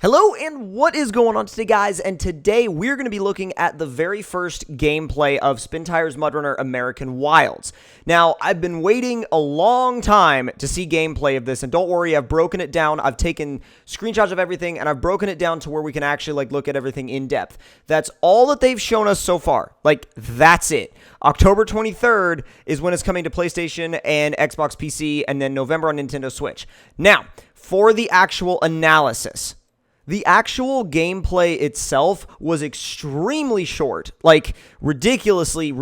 Hello and what is going on today, guys? And today we're going to be looking at the very first gameplay of SpinTires MudRunner American Wilds. Now, I've been waiting a long time to see gameplay of this, and don't worry, I've broken it down. I've taken screenshots of everything, and I've broken it down to where we can actually look at everything in depth. That's all that they've shown us so far. That's it. October 23rd is when it's coming to PlayStation and Xbox PC, and then November on Nintendo Switch. Now, for the actual analysis. The actual gameplay itself was extremely short, ridiculously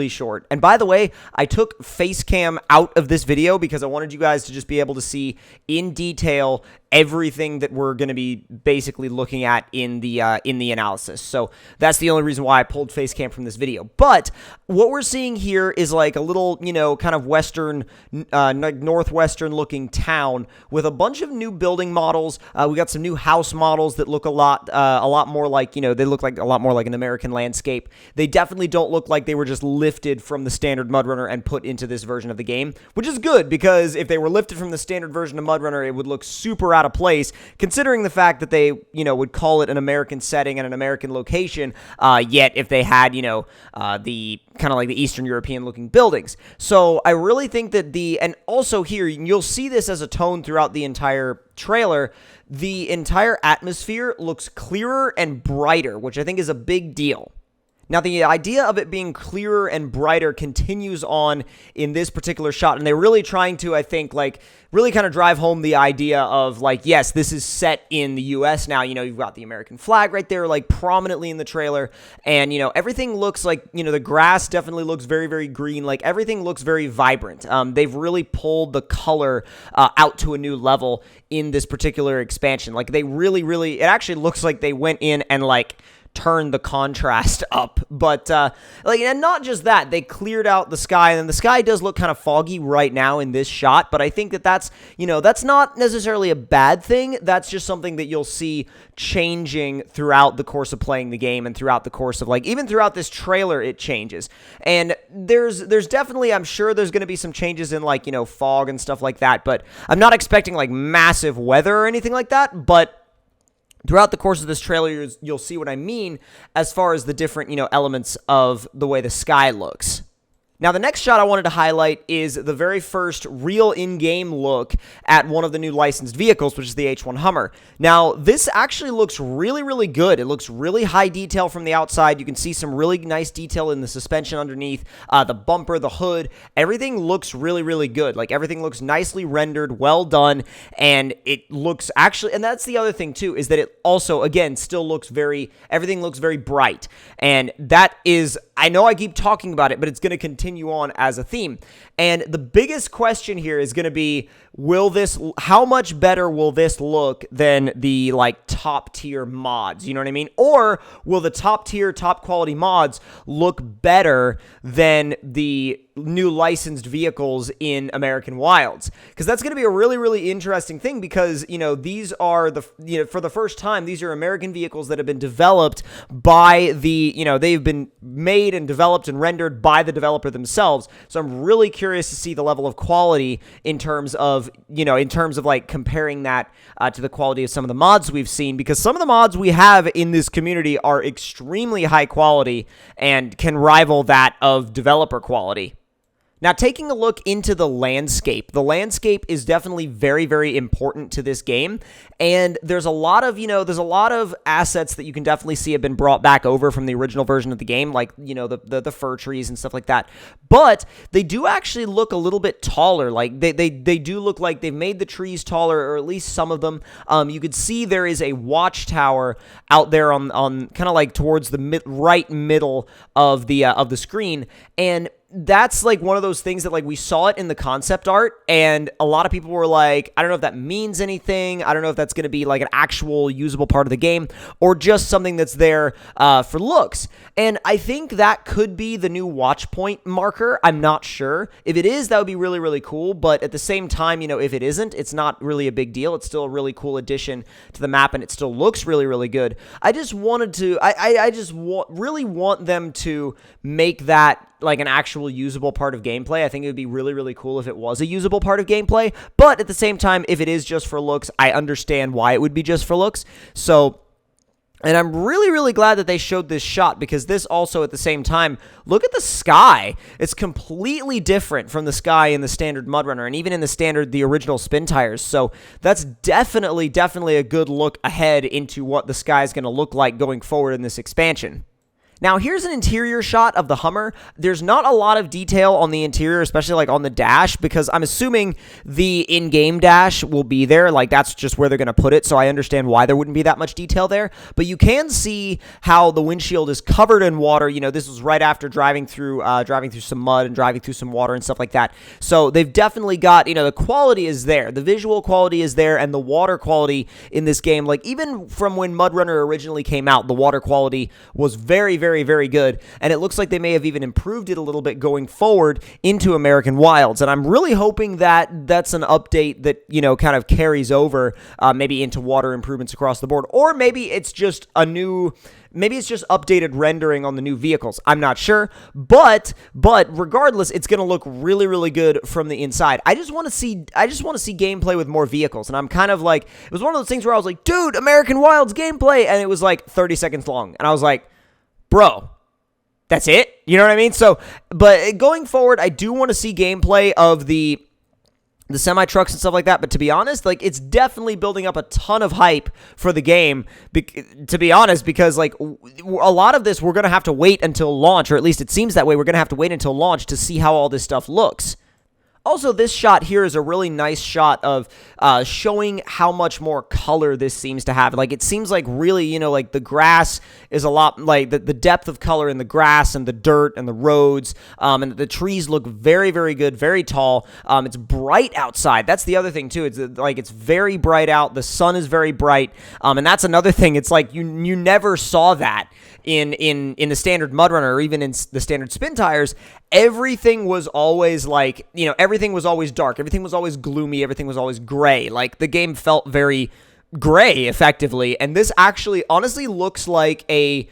short. And by the way, I took Facecam out of this video because I wanted you guys to just be able to see in detail everything that we're going to be basically looking at in the analysis. So that's the only reason why I pulled Facecam from this video. But what we're seeing here is a little, kind of western, northwestern looking town with a bunch of new building models. We got some new house models that look a lot more like, they look like a lot more like an American landscape. They definitely don't look like they were just lifted from the standard MudRunner and put into this version of the game, which is good because if they were lifted from the standard version of MudRunner, it would look super out of place, considering the fact that they, would call it an American setting and an American location, yet if they had, the kind of like the Eastern European looking buildings. So I really think that and also here, you'll see this as a tone throughout the entire trailer, the entire atmosphere looks clearer and brighter, which I think is a big deal. Now, the idea of it being clearer and brighter continues on in this particular shot, and they're really trying to, I think, really kind of drive home the idea of, yes, this is set in the U.S. now. You've got the American flag right there, prominently in the trailer, and, everything looks like, the grass definitely looks very, very green. Everything looks very vibrant. They've really pulled the color out to a new level in this particular expansion. They really, it actually looks like they went in and, turn the contrast up, but and not just that, they cleared out the sky, and the sky does look kind of foggy right now in this shot, but I think that's that's not necessarily a bad thing. That's just something that you'll see changing throughout the course of playing the game and throughout the course of even throughout this trailer it changes. And there's definitely, I'm sure there's going to be some changes in fog and stuff like that, but I'm not expecting massive weather or anything like that. But throughout the course of this trailer, you'll see what I mean as far as the different, elements of the way the sky looks. Now, the next shot I wanted to highlight is the very first real in-game look at one of the new licensed vehicles, which is the H1 Hummer. Now, this actually looks really, really good. It looks really high detail from the outside. You can see some really nice detail in the suspension underneath, the bumper, the hood. Everything looks really, really good. Everything looks nicely rendered, well done, and it looks actually, and that's the other thing too, is that it also, again, still looks everything looks very bright. And that is, I know I keep talking about it, but it's going to continue on as a theme. And the biggest question here is going to be, how much better will this look than the top tier mods? You know what I mean? Or will the top tier, top quality mods look better than the new licensed vehicles in American Wilds? Because that's going to be a really, really interesting thing, because, these are for the first time, these are American vehicles that have been developed by they've been made and developed and rendered by the developer themselves. So I'm really curious to see the level of quality in terms of, comparing that to the quality of some of the mods we've seen, because some of the mods we have in this community are extremely high quality and can rival that of developer quality. Now, taking a look into the landscape is definitely very, very important to this game, and there's a lot of assets that you can definitely see have been brought back over from the original version of the game, the fir trees and stuff like that. But they do actually look a little bit taller. They do look like they've made the trees taller, or at least some of them. You could see there is a watchtower out there on kind of towards the right middle of the screen, and that's one of those things that we saw it in the concept art, and a lot of people were I don't know if that means anything. I don't know if that's going to be an actual usable part of the game, or just something that's there for looks. And I think that could be the new watch point marker. I'm not sure. If it is, that would be really, really cool. But at the same time, if it isn't, it's not really a big deal. It's still a really cool addition to the map, and it still looks really, really good. I just wanted to, really want them to make that like an actual usable part of gameplay. I think it would be really, really cool if it was a usable part of gameplay, but at the same time, if it is just for looks, I understand why it would be just for looks. So, and I'm really, really glad that they showed this shot, because this also, at the same time, look at the sky. It's completely different from the sky in the standard MudRunner, and even in the original SpinTires. So that's definitely a good look ahead into what the sky is going to look like going forward in this expansion. Now, here's an interior shot of the Hummer. There's not a lot of detail on the interior, especially like on the dash, because I'm assuming the in-game dash will be there. Like, that's just where they're going to put it, so I understand why there wouldn't be that much detail there. But you can see how the windshield is covered in water. You know, this was right after driving through some mud and driving through some water and stuff like that. So they've definitely got, you know, the quality is there. The visual quality is there, and the water quality in this game, like, even from when MudRunner originally came out, the water quality was very, very good, and it looks like they may have even improved it a little bit going forward into American Wilds, and I'm really hoping that that's an update that, you know, kind of carries over maybe into water improvements across the board, or maybe it's just updated rendering on the new vehicles. I'm not sure, but regardless, it's going to look really, really good from the inside. I just want to see gameplay with more vehicles, and I'm kind of like, it was one of those things where I was like, dude, American Wilds gameplay, and it was like 30 seconds long, and I was like, bro, that's it? You know what I mean? So, but going forward, I do want to see gameplay of the semi-trucks and stuff like that, but to be honest, like, it's definitely building up a ton of hype for the game, to be honest, because, like, a lot of this, we're going to have to wait until launch, or at least it seems that way. We're going to have to wait until launch to see how all this stuff looks. Also, this shot here is a really nice shot of showing how much more color this seems to have. Like, it seems like really, you know, like the grass is a lot, like the depth of color in the grass and the dirt and the roads, and the trees look very, very good, very tall. It's bright outside. That's the other thing, too. It's like, it's very bright out. The sun is very bright, and that's another thing. It's like you never saw that in the standard MudRunner, or even in the standard SpinTires. Everything was always like, you know, everything was always dark. Everything was always gloomy. Everything was always gray. Like, the game felt very gray, effectively. And this actually, honestly, looks like a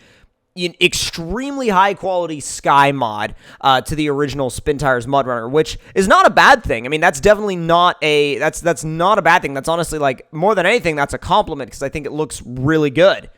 extremely high-quality sky mod to the original SpinTires MudRunner, which is not a bad thing. I mean, that's definitely not that's not a bad thing. That's honestly, like, more than anything, that's a compliment, because I think it looks really good.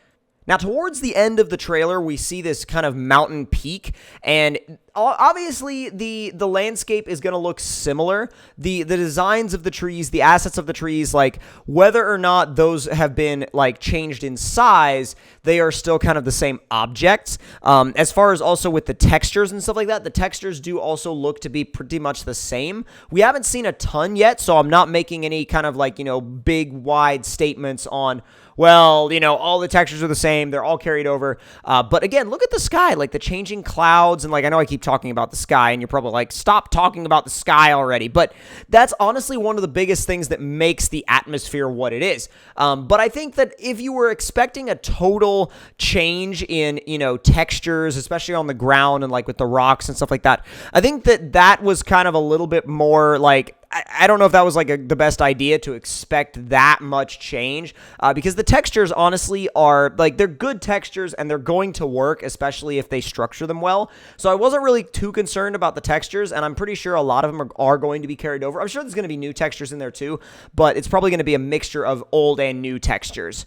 Now, towards the end of the trailer, we see this kind of mountain peak, and obviously the landscape is going to look similar. The designs of the trees, the assets of the trees, like, whether or not those have been, like, changed in size, they are still kind of the same objects. As far as also with the textures and stuff like that, the textures do also look to be pretty much the same. We haven't seen a ton yet, so I'm not making any kind of, like, you know, big, wide statements on, well, you know, all the textures are the same, they're all carried over. But again, look at the sky, like the changing clouds, and, like, I know I keep talking about the sky, and you're probably like, stop talking about the sky already. But that's honestly one of the biggest things that makes the atmosphere what it is. But I think that if you were expecting a total change in, you know, textures, especially on the ground and, like, with the rocks and stuff like that, I think that was kind of a little bit more, like, I don't know if that was, like, the best idea to expect that much change, because the textures, honestly, are, like, they're good textures, and they're going to work, especially if they structure them well. So I wasn't really too concerned about the textures, and I'm pretty sure a lot of them are going to be carried over. I'm sure there's going to be new textures in there, too, but it's probably going to be a mixture of old and new textures.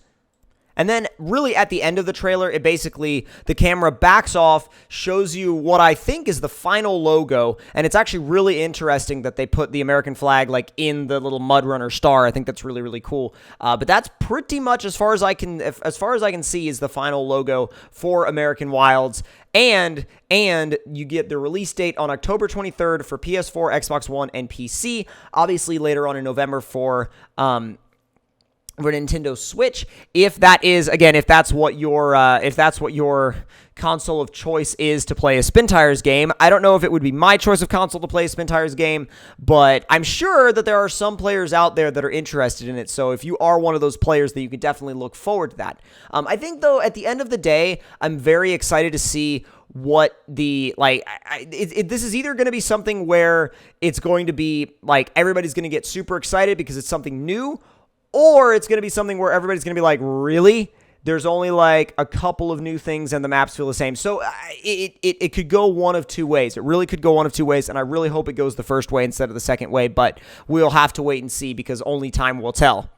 And then, really, at the end of the trailer, it basically, the camera backs off, shows you what I think is the final logo, and it's actually really interesting that they put the American flag, like, in the little MudRunner star. I think that's really, really cool. But that's pretty much, as far as I can see, is the final logo for American Wilds. And you get the release date on October 23rd for PS4, Xbox One, and PC. Obviously, later on in November for Nintendo Switch, if that's what your console of choice is to play a SpinTires game. I don't know if it would be my choice of console to play a SpinTires game, but I'm sure that there are some players out there that are interested in it. So if you are one of those players, then you can definitely look forward to that. I think, though, at the end of the day, I'm very excited to see what the, like, this is either going to be something where it's going to be, like, everybody's going to get super excited because it's something new, or it's going to be something where everybody's going to be like, really? There's only like a couple of new things and the maps feel the same. So it could go one of two ways. It really could go one of two ways, and I really hope it goes the first way instead of the second way, but we'll have to wait and see because only time will tell.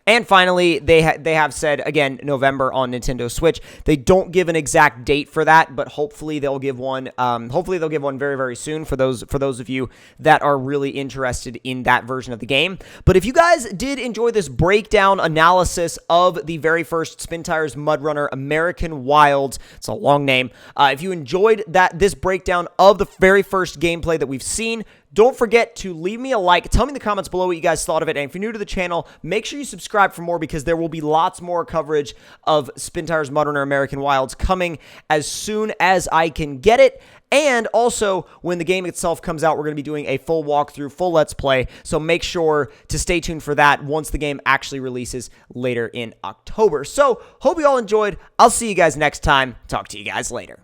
And finally, they have said, again, November on Nintendo Switch. They don't give an exact date for that, but hopefully they'll give one. Hopefully they'll give one very, very soon for those of you that are really interested in that version of the game. But if you guys did enjoy this breakdown analysis of the very first SpinTires MudRunner American Wilds, it's a long name. If you enjoyed this breakdown of the very first gameplay that we've seen, don't forget to leave me a like. Tell me in the comments below what you guys thought of it. And if you're new to the channel, make sure you subscribe for more because there will be lots more coverage of SpinTires MudRunner American Wilds coming as soon as I can get it. And also, when the game itself comes out, we're going to be doing a full walkthrough, full Let's Play. So make sure to stay tuned for that once the game actually releases later in October. So, hope you all enjoyed. I'll see you guys next time. Talk to you guys later.